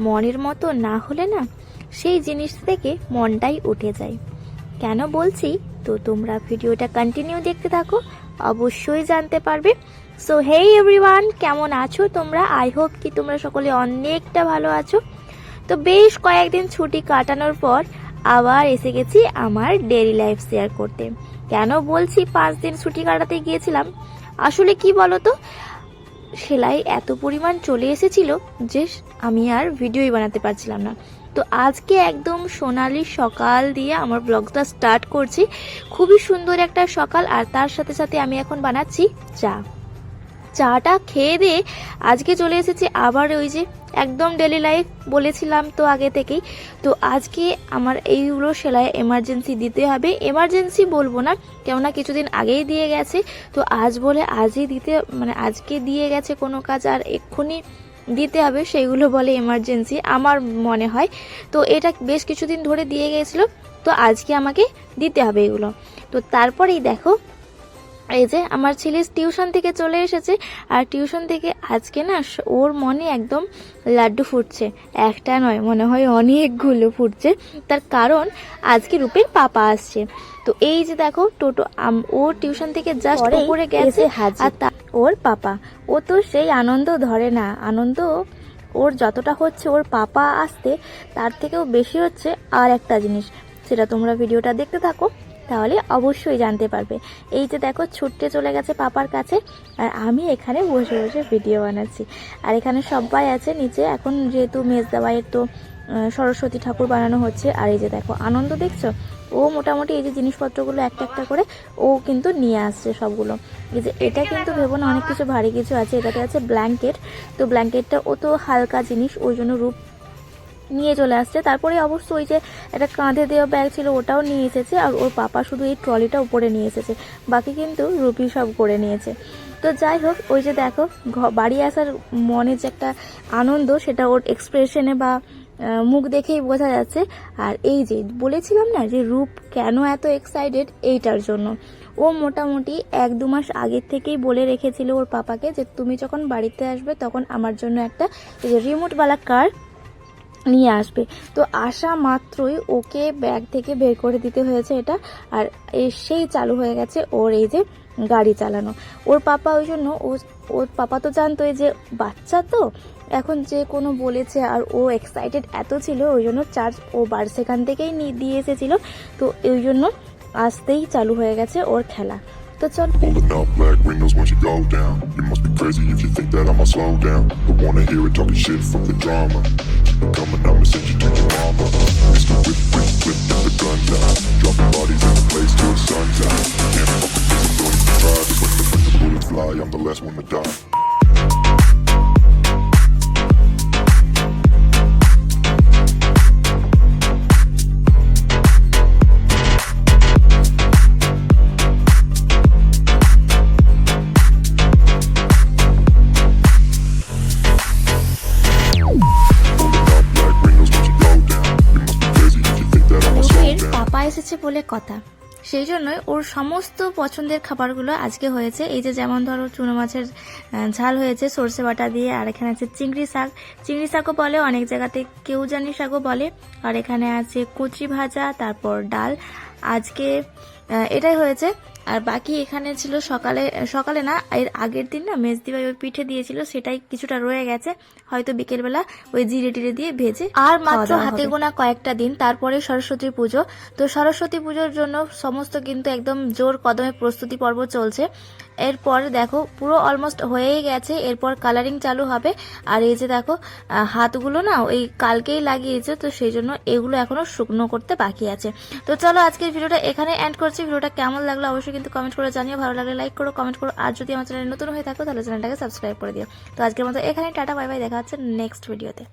মনের মতো না হলে না সেই জিনিস থেকে মনটাই উঠে যায়। কেন বলছি তো তোমরা ভিডিওটা কন্টিনিউ দেখতে থাকো, অবশ্যই জানতে পারবে। সো হেই এভরিওয়ান, কেমন আছো তোমরা? আই হোপ কি তোমরা সকলে অনেকটা ভালো আছো। তো বেশ কয়েকদিন ছুটি কাটানোর পর আবার এসে গেছি আমার ডেইলি লাইফ শেয়ার করতে। কেন বলছি 5 দিন ছুটি কাটাতে গিয়েছিলাম, আসলে কি বলতো, সেলাই এত পরিমাণ চলে এসেছিল যে আমি আর ভিডিওই বানাতে পারছিলাম না। তো আজকে একদম সোনালি সকাল দিয়ে আমার ব্লগটা স্টার্ট করছি। খুবই সুন্দর একটা সকাল, আর তার সাথে সাথে আমি এখন বানাচ্ছি চাটা খেয়ে দিয়ে আজকে চলে এসেছি আবার ওই যে একদম ডেলি লাইফ বলেছিলাম তো আগে থেকেই। তো আজকে আমার এইগুলো সেলাই এমার্জেন্সি দিতে হবে। এমার্জেন্সি বলবো না, কেননা কিছুদিন আগেই দিয়ে গেছে। তো আজ বলে আজই দিতে, মানে আজকে দিয়ে গেছে কোনো কাজ আর এক্ষুনি দিতে হবে, সেইগুলো বলে এমার্জেন্সি আমার মনে হয়। তো এটা বেশ কিছুদিন ধরে দিয়ে গেছিলো, তো আজকে আমাকে দিতে হবে এগুলো। তো তারপরেই দেখো এই যে আমার ছেলে টিউশন থেকে চলে এসেছে, আর টিউশন থেকে আজকে না ওর মনে একদম লাড্ডু ফুটছে, একটা নয় মনে হয় অনেকগুলো ফুটছে। তার কারণ আজকে রূপের পাপা আসছে। তো এই যে দেখো টোটো, ও টিউশন থেকে জাস্ট উপরে গেছে আর ওর পাপা, ও তো সেই আনন্দ ধরে না। আনন্দ ওর যতটা হচ্ছে ওর পাপা আসতে, তার থেকেও বেশি হচ্ছে আর একটা জিনিস, সেটা তোমরা ভিডিওটা দেখতে থাকো তাহলে অবশ্যই জানতে পারবে। এই যে দেখো ছুটতে চলে গেছে পাপার কাছে, আর আমি এখানে বসে বসে ভিডিও বানাচ্ছি। আর এখানে সবাই আছে নিচে, এখন যেহেতু মেজদাবাইয়ের তো সরস্বতী ঠাকুর বানানো হচ্ছে। আর এই যে দেখো আনন্দ দেখছো, ও মোটামুটি এই যে জিনিসপত্রগুলো একটা একটা করে ও কিন্তু নিয়ে আসছে সবগুলো। এই যে এটা কিন্তু ভেবো না অনেক কিছু ভারী কিছু আছে, এটাতে আছে ব্ল্যাঙ্কেট। তো ব্ল্যাঙ্কেটটা ও তো হালকা জিনিস, ওই জন্য রূপ নিয়ে চলে আসছে। তারপরে অবশ্য ওই যে একটা কাঁধে দেওয়া ব্যাগ ছিল ওটাও নিয়ে এসেছে, আর ওর পাপা শুধু এই ট্রলিটা উপরে নিয়ে এসেছে, বাকি কিন্তু রুপি সব করে নিয়েছে। তো যাই হোক, ওই যে দেখো বাড়ি আসার মনে যে একটা আনন্দ, সেটা ওর এক্সপ্রেশনে বা মুখ দেখেই বোঝা যাচ্ছে। আর এই যে বলেছিলাম না যে রূপ কেন এত এক্সাইটেড, এইটার জন্য ও মোটামুটি 1-2 মাস আগের থেকেই বলে রেখেছিল ওর পাপাকে যে তুমি যখন বাড়িতে আসবে তখন আমার জন্য একটা এই যে রিমোটওয়ালা কার নিয়ে আসবে। তো আসা মাত্রই ওকে ব্যাগ থেকে বের করে দিতে হয়েছে এটা, আর সেই চালু হয়ে গেছে ওর এই যে গাড়ি চালানো। ওর পাপা ওই জন্য ওর পাপা তো জানতোই যে বাচ্চা তো এখন যে কোনো বলেছে, আর ও এক্সাইটেড এত ছিল ওই জন্য চার্জ ও সেখান থেকেই দিয়ে এসেছিল। তো ওই জন্য আসতেই চালু হয়ে গেছে ওর খেলা। তো চল। Pulling up black windows once you go down. You must be crazy if you think that I'ma slow down. Don't wanna hear it talking shit from the drama. Keep it coming, I'ma send you to your mama. Mr. Whip, whip, whip, get the guns out. Dropping bodies in the place till the sun's out. Can't fuck with this, I'm going to try. But when the bullets fly, I'm the last one to die. এসেছে বলে কথা, সেই জন্যই ওর সমস্ত পছন্দের খাবারগুলো আজকে হয়েছে। এই যে যেমন ধরো চুনো মাছের ঝাল হয়েছে সর্ষে বাটা দিয়ে, আর এখানে আছে চিংড়ি শাকও বলে, অনেক জায়গাতে কেউ জানি শাকও বলে। আর এখানে আছে কচি ভাজা, তারপর ডাল, আজকে এটাই হয়েছে। আর বাকি এখানে ছিল সকালে না, এর আগের দিন না মেজদিভাই ওই পিঠে দিয়েছিল, সেটাই কিছুটা রয়ে গেছে, হয়তো বিকেলবেলা ওই জিরে টিরে দিয়ে ভেজে। আর মাত্র হাতে গোনা কয়েকটা দিন তারপরে সরস্বতী পুজো। তো সরস্বতী পুজোর জন্য সমস্ত কিন্তু একদম জোর কদমে প্রস্তুতি পর্ব চলছে। এরপর দেখো পুরো অলমোস্ট হয়েই গেছে, এরপর কালারিং চালু হবে। আর এই যে দেখো হাতগুলো না ওই কালকেই লাগিয়েছে, তো সেই জন্য এগুলো এখনো শুকনো করতে বাকি আছে। তো চলো আজকের ভিডিওটা এখানে এন্ড করছি। ভিডিওটা কেমন লাগলো অবশ্যই কিন্তু কমেন্ট করে জানিও, ভালো লাগলে লাইক করো, কমেন্ট করো, আর যদি আমার চ্যানেল নতুন হয়ে থাকো তাহলে চ্যানেলটাকে সাবস্ক্রাইব করে দিও। তো আজকের মতো এখানে টাটা, বাই বাই, দেখা হচ্ছে নেক্সট ভিডিওতে।